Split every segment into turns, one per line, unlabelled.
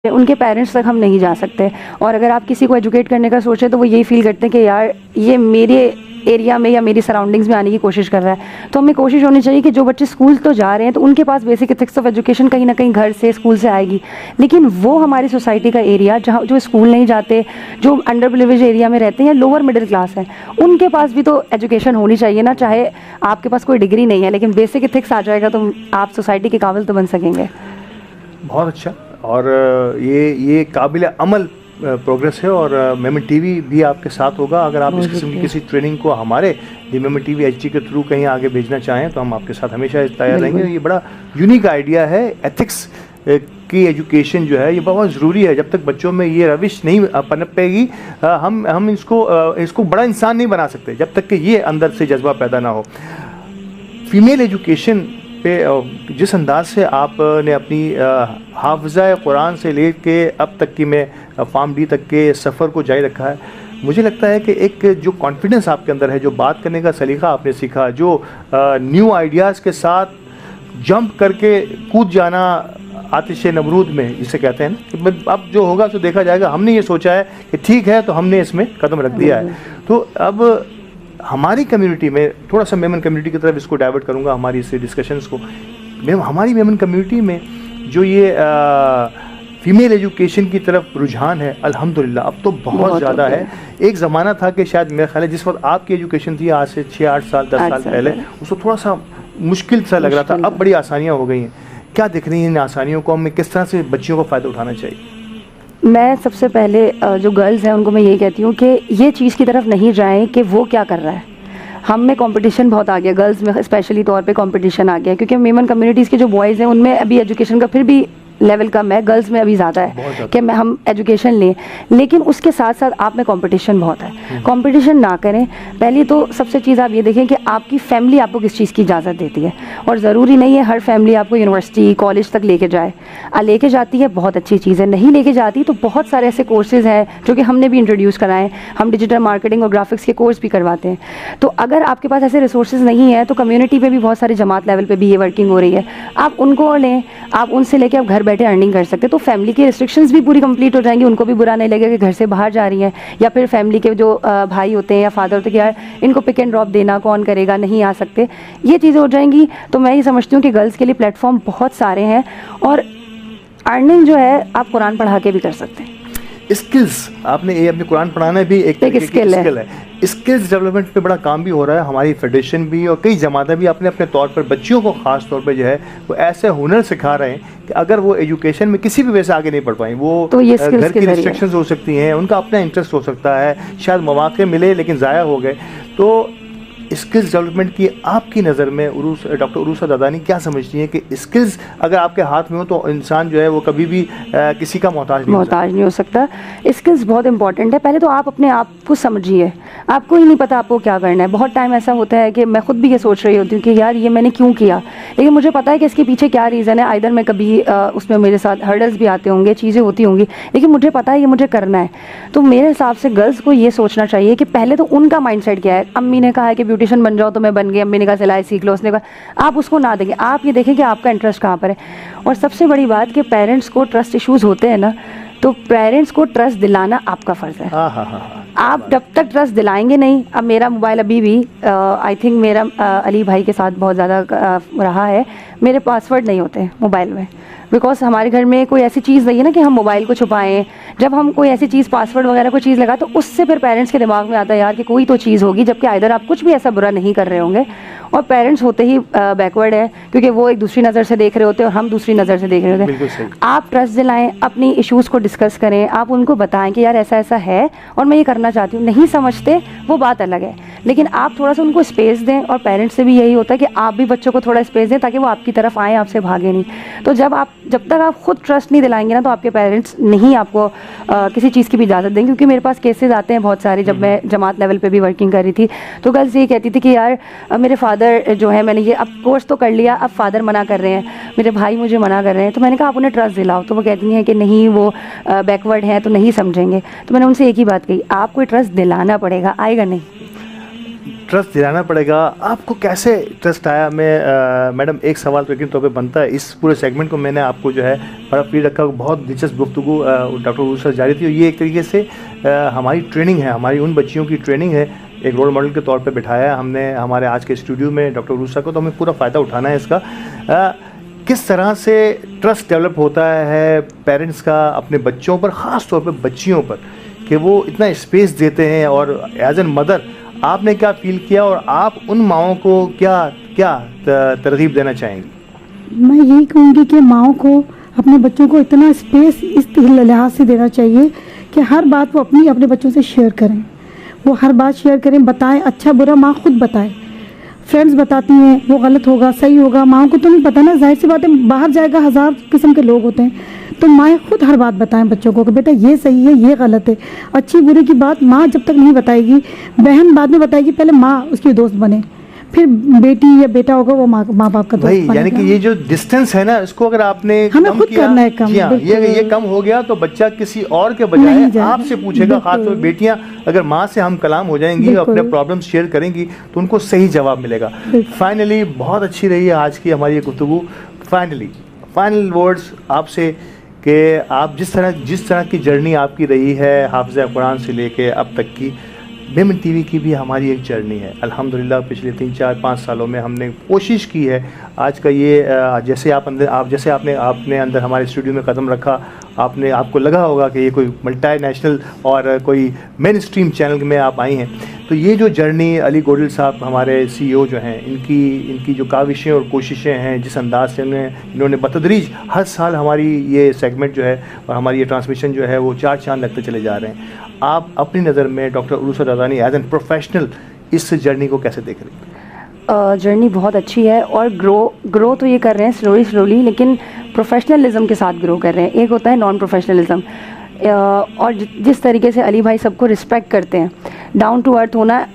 उनके पेरेंट्स तक हम नहीं जा सकते। और अगर आप किसी को एजुकेट करने का सोचें तो वो यही फील करते हैं कि यार ये मेरे एरिया में या मेरी सराउंडिंग्स में आने की कोशिश कर रहा है। तो हमें कोशिश होनी चाहिए कि जो बच्चे स्कूल तो जा रहे हैं तो उनके पास बेसिक एथिक्स ऑफ एजुकेशन कहीं ना कहीं घर से स्कूल से आएगी, लेकिन वो हमारी सोसाइटी का एरिया जहाँ जो स्कूल नहीं जाते, जो अंडर प्रिविलेज एरिया में रहते हैं या लोअर मिडिल क्लास है, उनके पास भी तो एजुकेशन होनी चाहिए ना। चाहे आपके पास कोई डिग्री नहीं है लेकिन बेसिक एथिक्स आ जाएगा तो आप सोसाइटी के काबिल तो बन सकेंगे।
बहुत अच्छा। और ये काबिल अमल प्रोग्रेस है। और मेमन टीवी भी आपके साथ होगा। अगर आप इस किस्म की किसी ट्रेनिंग को हमारे मेमन टीवी एचडी के थ्रू कहीं आगे भेजना चाहें तो हम आपके साथ हमेशा तैयार रहेंगे। ये बड़ा यूनिक आइडिया है। एथिक्स की एजुकेशन जो है ये बहुत ज़रूरी है। जब तक बच्चों में ये रविश नहीं पनपेगी हम इसको बड़ा इंसान नहीं बना सकते जब तक कि ये अंदर से जज्बा पैदा ना हो। फीमेल एजुकेशन पे जिस अंदाज से आपने अपनी हाफ़िज़ा कुरान से लेके अब तक की मैं फार्म डी तक के सफ़र को जारी रखा है, मुझे लगता है कि एक जो कॉन्फिडेंस आपके अंदर है, जो बात करने का सलीका आपने सीखा, जो न्यू आइडियाज़ के साथ जंप करके कूद जाना आतिश नमरूद में जिसे कहते हैं ना, कि अब जो होगा तो देखा जाएगा। हमने ये सोचा है कि ठीक है तो हमने इसमें कदम रख दिया है। तो अब हमारी कम्युनिटी में थोड़ा सा मेमन कम्युनिटी की तरफ इसको डाइवर्ट करूंगा हमारी इस डिस्कशंस को। हमारी मेमन कम्युनिटी में जो ये फीमेल एजुकेशन की तरफ रुझान है अल्हम्दुलिल्लाह अब तो बहुत ज़्यादा है। एक ज़माना था कि शायद मेरा ख्याल है जिस वक्त आपकी एजुकेशन थी आज से 6-8 साल 10 साल पहले उसको थोड़ा सा मुश्किल सा लग रहा था। अब बड़ी आसानियाँ हो गई हैं। क्या दिख रही हैं इन आसानियों को? हमें किस तरह से बच्चियों को फ़ायदा उठाना चाहिए?
मैं सबसे पहले जो गर्ल्स हैं उनको मैं यही कहती हूँ कि ये चीज़ की तरफ नहीं जाएं कि वो क्या कर रहा है। हम में कंपटीशन बहुत आ गया, गर्ल्स में स्पेशली तौर पे कंपटीशन आ गया, क्योंकि मेमन कम्युनिटीज़ के जो बॉयज़ हैं उनमें अभी एजुकेशन का फिर भी लेवल कम है, गर्ल्स में अभी ज़्यादा है कि हम एजुकेशन लें, लेकिन उसके साथ साथ आप में कंपटीशन बहुत है। कंपटीशन ना करें। पहली तो सबसे चीज़ आप ये देखें कि आपकी फैमिली आपको किस चीज़ की इजाज़त देती है, और ज़रूरी नहीं है हर फैमिली आपको यूनिवर्सिटी कॉलेज तक लेके जाए। लेके जाती है बहुत अच्छी चीज़ है, नहीं लेके जाती तो बहुत सारे ऐसे कोर्सेज़ हैं जो कि हमने भी इंट्रोड्यूस कराएं। हम डिजिटल मार्केटिंग और ग्राफिक्स के कोर्स भी करवाते हैं। तो अगर आपके पास ऐसे रिसोर्सेज नहीं है तो कम्युनिटी पे भी बहुत सारी जमात लेवल पे भी ये वर्किंग हो रही है, आप उनको लें, आप उनसे लेके आप घर बैठे अर्निंग कर सकते। तो फैमिली की रिस्ट्रिक्शंस भी पूरी कंप्लीट हो जाएंगी, उनको भी बुरा नहीं लगेगा कि घर से बाहर जा रही हैं, या फिर फैमिली के जो भाई होते हैं या फादर होते हैं कि यार इनको पिक एंड ड्रॉप देना कौन करेगा, नहीं आ सकते, ये चीज़ें हो जाएंगी। तो मैं ये समझती हूँ कि गर्ल्स के लिए प्लेटफॉर्म बहुत सारे हैं, और अर्निंग जो है आप कुरान पढ़ा के भी कर सकते हैं।
स्किल्स आपने ये अपने कुरान पढ़ाना भी एक
स्किल है।
स्किल्स डेवलपमेंट पे बड़ा काम भी हो रहा है। हमारी फेडरेशन भी और कई जमातें भी अपने अपने तौर पर बच्चियों को ख़ास तौर पर जो है वो ऐसे हुनर सिखा रहे हैं कि अगर वो एजुकेशन में किसी भी वजह से आगे नहीं पढ़ पाई, वो
तो
घर की रिस्ट्रिक्शंस हो सकती हैं, उनका अपना इंटरेस्ट हो सकता है, शायद मौके मिले लेकिन ज़ाया हो गए। तो स्किल्स डेवलपमेंट की आपकी नज़र में डॉक्टर उरूसा दादानी क्या समझती हैं कि स्किल्स अगर आपके हाथ में हो तो इंसान जो है वो कभी भी किसी का मोहताज नहीं हो सकता।
स्किल्स बहुत इंपॉर्टेंट है। पहले तो आप अपने आप को समझिए, आपको ही नहीं पता आपको क्या करना है। बहुत टाइम ऐसा होता है कि मैं खुद भी ये सोच रही होती हूँ कि यार ये मैंने क्यों किया, लेकिन मुझे पता है कि इसके पीछे क्या रीज़न है। आइदर मैं कभी उसमें मेरे साथ हर्डल्स भी आते होंगे, चीज़ें होती होंगी, लेकिन मुझे पता है ये मुझे करना है। तो मेरे हिसाब से गर्ल्स को ये सोचना चाहिए कि पहले तो उनका माइंडसेट क्या है। अम्मी ने कहा है कि ब्यूटिशियन बन जाओ तो मैं बन गई, अम्मी ने कहा सिलाई सीख लो, उसने कहा, आप उसको ना देखें, आप ये देखें कि आपका इंटरेस्ट कहाँ पर है। और सबसे बड़ी बात कि पेरेंट्स को ट्रस्ट इश्यूज होते हैं ना, तो पेरेंट्स को ट्रस्ट दिलाना आपका फ़र्ज़ है। आप जब तक ट्रस्ट दिलाएंगे नहीं, अब मेरा मोबाइल अभी भी आई थिंक मेरा अली भाई के साथ बहुत ज़्यादा रहा है, मेरे पासवर्ड नहीं होते मोबाइल में, बिकॉज हमारे घर में कोई ऐसी चीज़ नहीं है ना कि हम मोबाइल को छुपाएं। जब हम कोई ऐसी चीज़ पासवर्ड वगैरह कोई चीज़ लगा तो उससे फिर पेरेंट्स के दिमाग में आता है यार कि कोई तो चीज़ होगी, जबकि आइदर आप कुछ भी ऐसा बुरा नहीं कर रहे होंगे। और पेरेंट्स होते ही बैकवर्ड है, क्योंकि वो एक दूसरी नज़र से देख रहे होते हैं और हम दूसरी नज़र से देख रहे होते हैं। आप ट्रस्ट दिलाएं, अपनी इश्यूज़ को डिस्कस करें, आप उनको बताएं कि यार ऐसा ऐसा है और मैं ये करना चाहती हूँ। नहीं समझते वो बात अलग है, लेकिन आप थोड़ा सा उनको स्पेस दें। और पेरेंट्स से भी यही होता है कि आप भी बच्चों को थोड़ा स्पेस दें ताकि वो आपकी तरफ आएँ, आपसे भागे नहीं। तो जब तक आप खुद ट्रस्ट नहीं दिलाएंगे ना, तो आपके पेरेंट्स नहीं आपको किसी चीज़ की भी इजाज़त देंगे। क्योंकि मेरे पास केसेस आते हैं बहुत सारे, जब मैं जमात लेवल पे भी वर्किंग कर रही थी, तो गर्ल्स ये कहती थी कि यार मेरे फादर जो है, मैंने ये अब कोर्स तो कर लिया, अब फादर मना कर रहे हैं, मेरे भाई मुझे मना कर रहे हैं। तो मैंने कहा आप उन्हें ट्रस्ट दिलाओ, तो वो कहती हैं कि नहीं वो बैकवर्ड हैं तो नहीं समझेंगे। तो मैंने उनसे एक ही बात कही, आपको ट्रस्ट दिलाना पड़ेगा, आएगा नहीं।
ट्रस्ट दिलाना पड़ेगा। आपको कैसे ट्रस्ट आया? मैं मैडम एक सवाल तो यकीन तौर पे बनता है, इस पूरे सेगमेंट को मैंने आपको जो है बड़ा फ्री रखा, बहुत दिलचस्प गुफ्तगू डॉक्टर उरूसा जारी थी। ये एक तरीके से हमारी ट्रेनिंग है, हमारी उन बच्चियों की ट्रेनिंग है। एक रोल मॉडल के तौर पे बिठाया हमने हमारे आज के स्टूडियो में डॉक्टर उरूसा को, तो हमें पूरा फ़ायदा उठाना है इसका। किस तरह से ट्रस्ट डेवलप होता है पेरेंट्स का अपने बच्चों पर, ख़ास तौर पे बच्चियों पर, कि वो इतना स्पेस देते हैं, और एज एन मदर आपने क्या फ़ील किया और आप उन माओं को क्या क्या तरगीब देना चाहेंगी?
मैं यही कहूँगी कि माओं को अपने बच्चों को इतना स्पेस इस लिहाज से देना चाहिए कि हर बात वो अपने बच्चों से शेयर करें, वो हर बात शेयर करें, बताएं, अच्छा बुरा माँ खुद बताए। फ्रेंड्स बताती हैं वो गलत होगा सही होगा, माँ को तो नहीं पता ना, जाहिर सी बात है, बाहर जाएगा 1000 किस्म के लोग होते हैं, तो माएँ खुद हर बात बताएं बच्चों को कि बेटा ये सही है ये गलत है। अच्छी बुरे की बात माँ जब तक नहीं बताएगी, बहन बाद में बताएगी, पहले माँ उसकी दोस्त बने, फिर बेटी या बेटा होगा वो माँ बाप का दोस्त बनेगा।
यानी कि ये जो डिस्टेंस है ना, इसको अगर आपने
हमें खुद करना है कम।
जी हाँ, ये कम हो गया तो बच्चा किसी और के बजाय आपसे पूछेगा। खासतौर पर बेटियां अगर माँ से हम कलाम हो जाएंगी, अपने प्रॉब्लम शेयर करेंगी, तो उनको सही जवाब मिलेगा। फाइनली बहुत अच्छी रही है आज की हमारी ये गुफ्तगू। फाइनल वर्ड्स आपसे कि आप जिस तरह की जर्नी आपकी रही है हाफ़िज़ कुरान से लेके अब तक की, मेमन टीवी की भी हमारी एक जर्नी है। अल्हम्दुलिल्लाह पिछले 3-4-5 सालों में हमने कोशिश की है आज का ये जैसे आपने अंदर हमारे स्टूडियो में कदम रखा, आपको लगा होगा कि ये कोई मल्टीनेशनल और कोई मेन स्ट्रीम चैनल में आप आई हैं। तो ये जो जर्नी अली गोडल साहब हमारे CEO जो हैं, इनकी जो काविशें और कोशिशें हैं, जिस अंदाज से इन्होंने बतदरीज हर साल हमारी ये सेगमेंट जो है और हमारी ये ट्रांसमिशन जो है वो 4 चांद लगते चले जा रहे हैं। आप अपनी नज़र में doctor Urusa Razani as an professional इस जर्नी को कैसे देख रही हैं?
जर्नी बहुत अच्छी है और ग्रो तो ये कर रहे हैं स्लोली, लेकिन प्रोफेशनलिज्म के साथ ग्रो कर रहे हैं। एक होता है नॉन प्रोफेशनलिज्म, और जिस तरीके से अली भाई सबको रिस्पेक्ट करते हैं, डाउन टू अर्थ होना।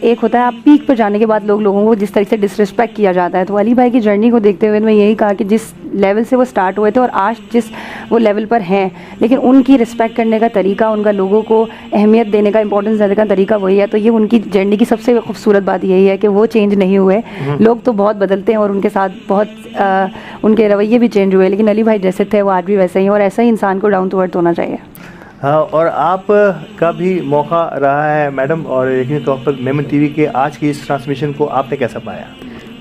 एक होता है आप पीक पर जाने के बाद लोगों को जिस तरीके से डिसरिस्पेक्ट किया जाता है, तो अली भाई की जर्नी को देखते हुए मैं यही कहा कि जिस लेवल से वो स्टार्ट हुए थे और आज जिस वो लेवल पर हैं, लेकिन उनकी रिस्पेक्ट करने का तरीका, उनका लोगों को अहमियत देने का, इंपॉर्टेंस देने का तरीका वही है। तो ये उनकी जर्नी की सबसे खूबसूरत बात यही है कि वो चेंज नहीं हुए। लोग तो बहुत बदलते हैं और उनके साथ बहुत उनके रवैये भी चेंज हुए, लेकिन अली भाई जैसे थे वो आज भी वैसे ही, और ऐसा ही इंसान को डाउन टू अर्थ होना चाहिए।
हाँ, और आप का भी मौका रहा है मैडम, और यकीनी तौर पर मेमन टीवी के आज की इस ट्रांसमिशन को आपने कैसा पाया?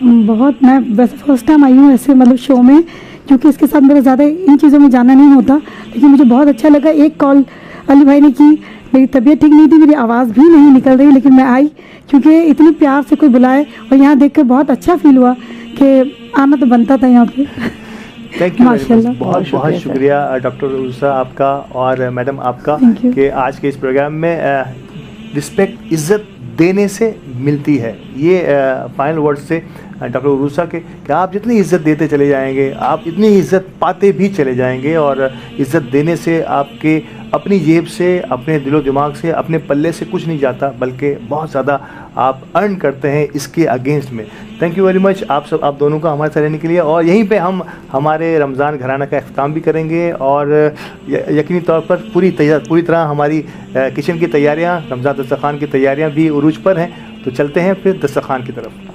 बहुत, मैं वैसे फर्स्ट टाइम आई हूँ ऐसे मतलब शो में, क्योंकि इसके साथ मेरा ज़्यादा इन चीज़ों में जाना नहीं होता, लेकिन मुझे बहुत अच्छा लगा। एक कॉल अली भाई ने की, मेरी तबीयत ठीक नहीं थी, मेरी आवाज़ भी नहीं निकल रही, लेकिन मैं आई क्योंकि इतनी प्यार से कोई बुलाए, और यहाँ देख कर बहुत अच्छा फील हुआ कि आना तो बनता था यहाँ पे।
थैंक यू, बहुत शुक्रिया डॉक्टर उरूसा आपका और मैडम आपका कि आज के इस प्रोग्राम में रिस्पेक्ट इज़्ज़त देने से मिलती है। ये फाइनल वर्ड से डॉक्टर उरूसा के कि आप जितनी इज़्ज़त देते चले जाएंगे, आप इतनी इज़्ज़त पाते भी चले जाएंगे, और इज़्ज़त देने से आपके अपनी जेब से, अपने दिलो दिमाग से, अपने पल्ले से कुछ नहीं जाता, बल्कि बहुत ज़्यादा आप अर्न करते हैं इसके अगेंस्ट में। थैंक यू वेरी मच आप दोनों का हमारे साथ रहने के लिए, और यहीं पे हम हमारे रमज़ान घराना का अख्ताम भी करेंगे, और यकीनी तौर पर पूरी तरह हमारी किचन की तैयारियाँ, रमज़ान दस्तरखान की तैयारियाँ भी उरूज पर हैं। तो चलते हैं फिर दस्तरखान की तरफ।